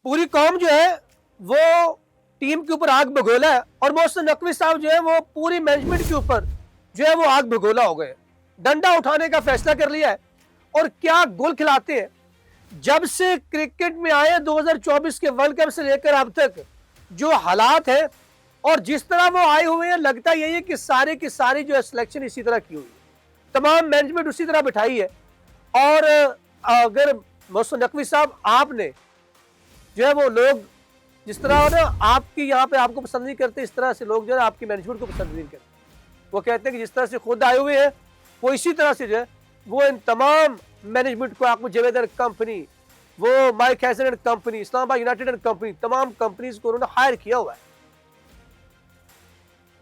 पूरी कौम जो है वो टीम के ऊपर आग भगोला है और मोहसिन नकवी साहब जो है वो पूरी मैनेजमेंट के ऊपर जो है वो आग भगोला हो गए, डंडा उठाने का फैसला कर लिया है। और क्या गुल खिलाते हैं, जब से क्रिकेट में आए 2024 के वर्ल्ड कप से लेकर अब तक जो हालात है और जिस तरह वो आए हुए हैं, लगता यही है कि सारे की सारी जो है सिलेक्शन इसी तरह की हुई है, तमाम मैनेजमेंट उसी तरह बिठाई है। और अगर मोहसिन नकवी साहब आपने जो है वो लोग जिस तरह ना आपकी यहाँ पे आपको पसंद नहीं करते, इस तरह से लोग जो है आपकी मैनेजमेंट को पसंद नहीं करते। वो कहते हैं कि जिस तरह से खुद आए हुए हैं वो इसी तरह से जो है वो इन तमाम मैनेजमेंट को, आपको जावेद एंड कंपनी, वो mic Hesson and company, Islamabad United and company, तमाम कंपनीज को उन्होंने हायर किया हुआ है।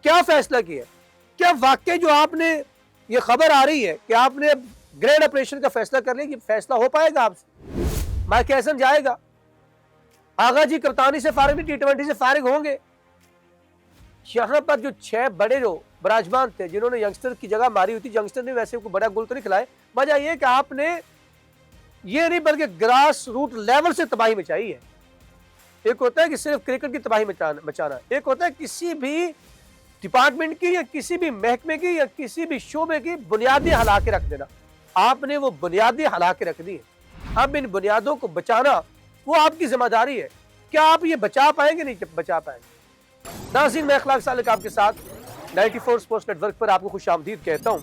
क्या फैसला किया? क्या वाकई जो आपने ये खबर आ रही है कि आपने ग्रैंड ऑपरेशन का फैसला कर लिया, कि फैसला हो पाएगा आपसे? माइक हैसन जाएगा, आगा जी कप्तानी से फारिग नहीं, T20 से फारिग होंगे। यहां पर जो 6 बड़े जो बराजमान थे जिन्होंने यंगस्टर की जगह मारी हुई थी, यंगस्टर ने वैसे कोई बड़ा गुल तो नहीं खिलाए। वजह यह कि आपने ये नहीं बल्कि ग्रास रूट लेवल से तबाही मचाई है। एक होता है कि सिर्फ क्रिकेट की तबाही मचाना, एक होता है किसी भी डिपार्टमेंट की या किसी भी महकमे की या किसी भी शोबे की बुनियादी हिला के रख देना। आपने वो बुनियादी हिला के रख दी है। अब इन बुनियादों को बचाना वो आपकी जिम्मेदारी है। क्या आप ये बचा पाएंगे? नहीं बचा पाएंगे। नाज़रीन, मैं अखलाक सालिक आपके साथ 94 स्पोर्ट्स नेटवर्क पर आपको खुशामदीद कहता हूं।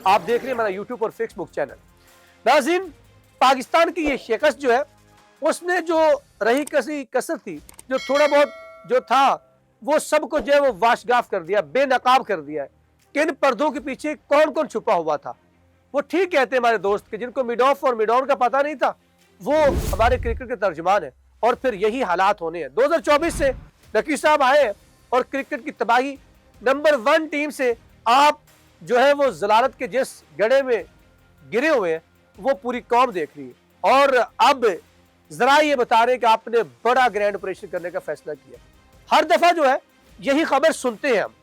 आप देख रहे हैं हमारा यूट्यूब और फेसबुक चैनल। नाज़रीन, पाकिस्तान की ये शिकस्त जो है उसने जो रही कसी कसर थी, जो थोड़ा बहुत जो था वो सबको जो है वो वाशगाफ कर दिया, बेनकाब कर दिया है। किन पर्दों के पीछे कौन कौन छुपा हुआ था। वो ठीक कहते हैं हमारे दोस्त के, जिनको मिड ऑफ और मिड ऑन का पता नहीं था, वो हमारे क्रिकेट के तर्जुमान है। और फिर यही हालात होने हैं। 2024 से नकी साहब आए और क्रिकेट की तबाही, नंबर 1 टीम से आप जो है वो जलालत के जिस गड़े में गिरे हुए हैं वो पूरी कौम देख रही है। और अब जरा ये बता रहे हैं कि आपने बड़ा ग्रैंड ऑपरेशन करने का फैसला किया। हर दफा जो है यही खबर सुनते हैं हम,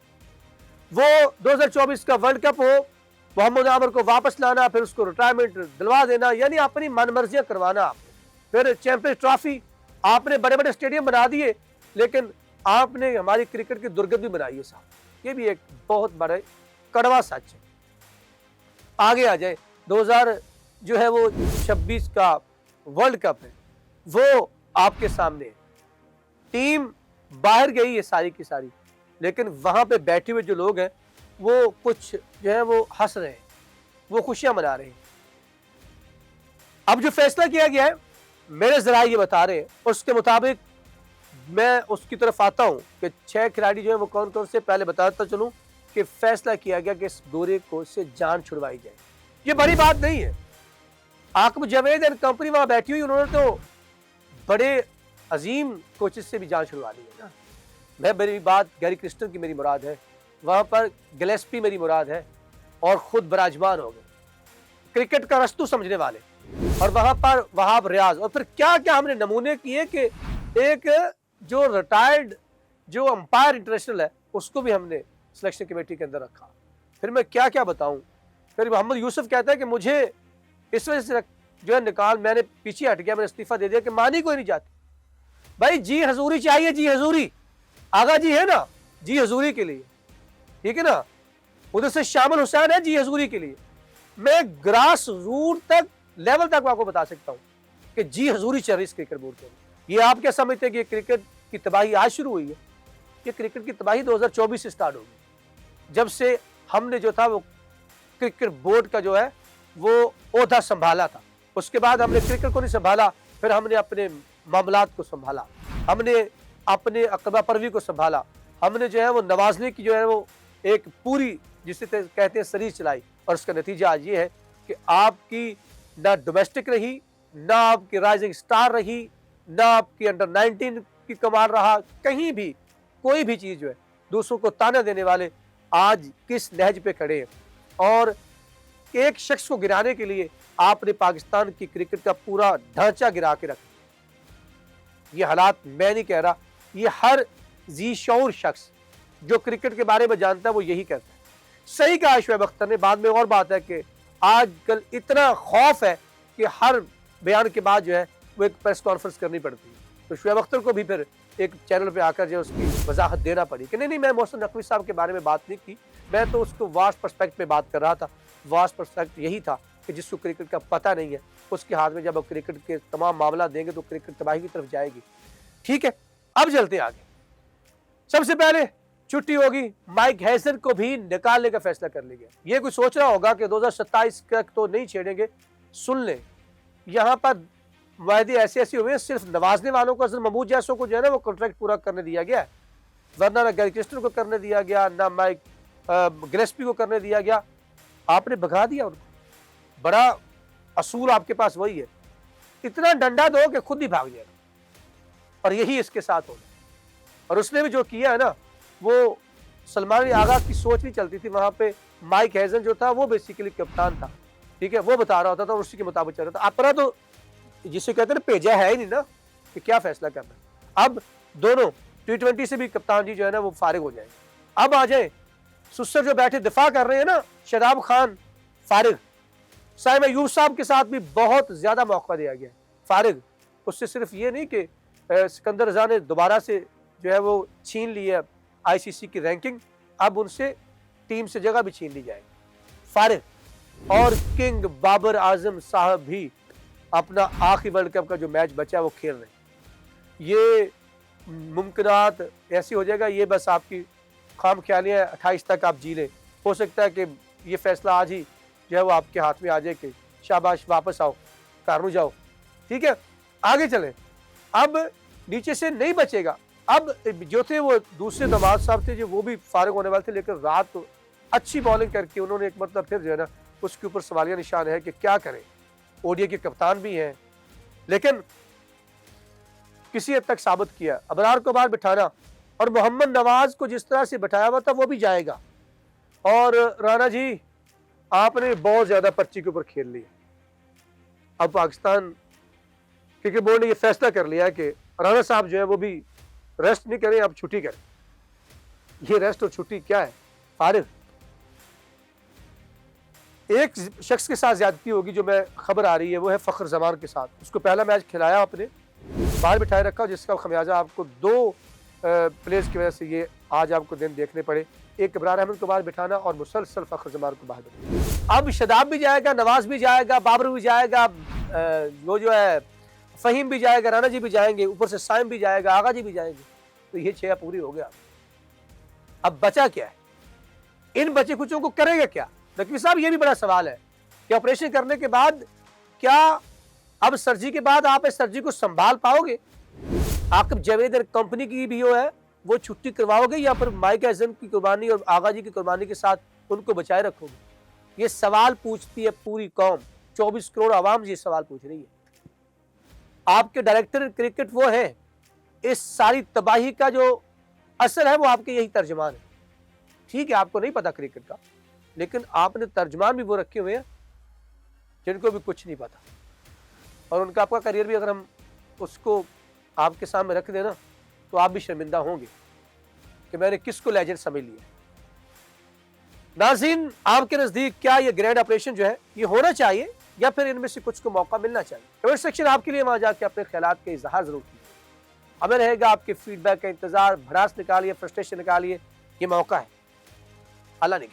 वो 2024 का वर्ल्ड कप हो, मोहम्मद आमिर को वापस लाना, फिर उसको रिटायरमेंट दिलवा देना, यानी अपनी मनमर्जियां करवाना आपने। फिर चैंपियंस ट्रॉफी, आपने बड़े बड़े स्टेडियम बना दिए, लेकिन आपने हमारी क्रिकेट की दुर्गति बनाई है साहब। ये भी एक बहुत बड़ा कड़वा सच है। आगे आ जाए, 2026 का वर्ल्ड कप है, वो आपके सामने है। टीम बाहर गई है सारी की सारी, लेकिन वहां पे बैठे हुए जो लोग हैं वो कुछ जो है वो हंस रहे हैं, वो खुशियां मना रहे हैं। अब जो फैसला किया गया है, मेरे जरा ये बता रहे हैं, उसके मुताबिक मैं उसकी तरफ आता हूं कि 6 खिलाड़ी जो है वो कौन कौन से, पहले बताता चलूं कि फैसला किया गया कि इस दौरे को से जान छुड़वाई जाए। ये बड़ी बात नहीं है। आकब जावेद एंड कंपनी वहां बैठी हुई, उन्होंने तो बड़े अजीम कोचेस से भी जान छुड़वा ली है ना। मैं मेरी बात गैरी क्रिस्टन की मेरी मुराद है, वहां पर गिलेस्पी मेरी मुराद है, और खुद बराजमान हो गए क्रिकेट का रस्तू समझने वाले, और वहां पर वहाब रियाज। और फिर क्या क्या हमने नमूने किए कि एक जो रिटायर्ड जो अंपायर इंटरनेशनल है उसको भी हमने सिलेक्शन कमेटी के अंदर रखा। फिर मैं क्या क्या बताऊं। फिर मोहम्मद यूसुफ कहता है कि मुझे इस वजह से जो है निकाल, मैंने पीछे हट गया, मैंने इस्तीफा दे दिया कि मानी कोई नहीं जाती। भाई जी हजूरी चाहिए, जी हजूरी। आगा जी है ना जी हजूरी के लिए, ठीक है ना। उधर से शामिल हुसैन है जी हजूरी के लिए। मैं ग्रास रूट तक लेवल तक आपको बता सकता हूं कि जी हजूरी चल रही है क्रिकेट बोर्ड के अंदर। ये आप क्या समझते हैं कि क्रिकेट की तबाही आज शुरू हुई है? ये क्रिकेट की तबाही 2024 से स्टार्ट होगी, जब से हमने जो था वो क्रिकेट बोर्ड का जो है वो ओहदा संभाला था। उसके बाद हमने क्रिकेट को नहीं संभाला, फिर हमने अपने मामलात को संभाला, हमने अपने अकबा परवी को संभाला, हमने जो है वो नवाजने की जो है वो एक पूरी जिसे कहते हैं सीरीज चलाई। और उसका नतीजा आज ये है कि आपकी ना डोमेस्टिक रही, ना आपकी राइजिंग स्टार रही, ना आपकी अंडर 19 की कमाल रहा, कहीं भी कोई भी चीज जो है दूसरों को ताना देने वाले आज किस नहज पे खड़े हैं। और एक शख्स को गिराने के लिए आपने पाकिस्तान की क्रिकेट का पूरा ढांचा गिरा के रखा। ये हालात मैं नहीं कह रहा, ये हर जी शऊर शख्स जो क्रिकेट के बारे में जानता है वो यही कहता है। सही कहा शुएब अख्तर ने। बाद में और बात है कि आजकल इतना खौफ है कि हर बयान के बाद जो है वो एक प्रेस कॉन्फ्रेंस करनी पड़ती है। तो शुएब अख्तर को भी फिर एक चैनल पे आकर जो उसकी वजाहत देना पड़ी कि नहीं मैं मोहसिन नकवी साहब के बारे में बात नहीं की, मैं तो उसको वास्ट पर्सपेक्ट पे बात कर रहा था। वास्ट पर्सपेक्ट यही था कि जिसको क्रिकेट का पता नहीं है उसके हाथ में जब आप क्रिकेट के तमाम मामला देंगे तो क्रिकेट तबाही की तरफ जाएगी। ठीक है, अब चलते हैं आगे। सबसे पहले छुट्टी होगी, माइक हैसन को भी निकालने का फैसला कर लिया गया। ये कोई सोच रहा होगा कि 2027 तक तो नहीं छेड़ेंगे, सुन ले यहाँ पर वायदे ऐसे ऐसे हुए, सिर्फ नवाजने वालों को, अजहर महमूद जैसों को जो है ना वो कॉन्ट्रैक्ट पूरा करने दिया गया, वरना ना गैरी क्रिस्टन को करने दिया गया, ना माइक गिलेस्पी को करने दिया गया। आपने भगा दिया उनको। बड़ा असूल आपके पास वही है, इतना डंडा दो कि खुद ही भाग जाएगा, और यही इसके साथ होगा। और उसने भी जो किया है ना, वो सलमान आगा की सोच नहीं चलती थी वहां पे। माइक हैसन जो था वो बेसिकली कप्तान था, ठीक है, वो बता रहा होता था और उसी के मुताबिक चल रहा था। अपना तो जिसे कहते हैं ना पेजा है ही नहीं ना कि क्या फैसला करना है। अब दोनों T20 से भी कप्तान जी जो है ना वो फारिग हो जाएंगे। अब आ जाए सुसर जो बैठे दिफा कर रहे हैं ना, शादाब खान फारिग, साइम अयूब साहब के साथ भी बहुत ज्यादा मौका दिया गया, फारिग। उससे सिर्फ ये नहीं कि सिकंदर रजा ने दोबारा से जो है वो छीन ली है ICC की रैंकिंग, अब उनसे टीम से जगह भी छीन ली जाएगी, फारिग। और किंग बाबर आजम साहब भी अपना आखिरी वर्ल्ड कप का जो मैच बचा है वो खेल रहे हैं। ये मुमकिनात ऐसी हो जाएगा, ये बस आपकी खाम ख्यालियाँ 28 तक आप जी लें। हो सकता है कि ये फैसला आज ही जो है वो आपके हाथ में आ जाए कि शाबाश वापस आओ, कानू जाओ। ठीक है, आगे चलें। अब नीचे से नहीं बचेगा। अब जो थे वो दूसरे नवाज साहब थे जो वो भी फारिग होने वाले थे, लेकिन रात तो अच्छी बॉलिंग करके उन्होंने एक मतलब फिर जो है ना उसके ऊपर सवालिया निशान है कि क्या करें। ODI के कप्तान भी हैं, लेकिन किसी हद तक साबित किया। अबरार को बाहर बिठाना और मोहम्मद नवाज को जिस तरह से बिठाया हुआ था वो भी जाएगा। और राणा जी आपने बहुत ज्यादा पर्ची के ऊपर खेल लिया। अब पाकिस्तान क्रिकेट बोर्ड ने यह फैसला कर लिया है कि राणा साहब जो है वो भी रेस्ट नहीं करें, अब छुट्टी करें। ये रेस्ट और छुट्टी क्या है, फारिग। एक शख्स के साथ ज्यादती होगी जो मैं खबर आ रही है, वो है फखर जमान के साथ। उसको पहला मैच खिलाया आपने, बाहर बिठाए रखा, जिसका खमियाजा आपको 2 प्लेयर्स की वजह से ये आज आपको दिन देखने पड़े। एक इब्रार अहमद को बाहर बिठाना और मुसलसल फखर जमान को बाहर बिठाना। अब शदाब भी जाएगा, नवाज भी जाएगा, बाबर भी जाएगा, वो जो है फहीम भी जाएगा, राणा जी भी जाएंगे, ऊपर से साइम भी जाएगा, आगा जी भी जाएंगे। तो ये 6 पूरी हो गया। अब बचा क्या है, इन बचे कुचों को करेगा क्या नकवी साहब? ये भी बड़ा सवाल है कि ऑपरेशन करने के बाद क्या अब सर्जरी के बाद आप इस सर्जरी को संभाल पाओगे? आकिब जावेद कंपनी की भी है वो छुट्टी करवाओगे या फिर माइक हैसन की कुर्बानी और आगा जी की कुर्बानी के साथ उनको बचाए रखोगे? ये सवाल पूछती है पूरी कौम, 24 करोड़ आवाम ये सवाल पूछ रही है। आपके डायरेक्टर क्रिकेट वो है, इस सारी तबाही का जो असर है वो आपके यही तर्जमान है। ठीक है, आपको नहीं पता क्रिकेट का, लेकिन आपने तर्जमान भी वो रखे हुए हैं जिनको भी कुछ नहीं पता, और उनका आपका करियर भी अगर हम उसको आपके सामने रख देना तो आप भी शर्मिंदा होंगे कि मैंने किसको लेजेंड समझ लिया। नाज़रीन, आपके नजदीक क्या ये ग्रैंड ऑपरेशन जो है ये होना चाहिए या फिर इनमें से कुछ को मौका मिलना चाहिए? कमेंट सेक्शन आपके लिए, वहां जाके अपने ख्यालात का इजहार जरूर कीजिए। हमें रहेगा आपके फीडबैक का इंतजार। भड़ास निकालिए, फ्रस्ट्रेशन निकालिए, ये मौका है। अल्लाह ने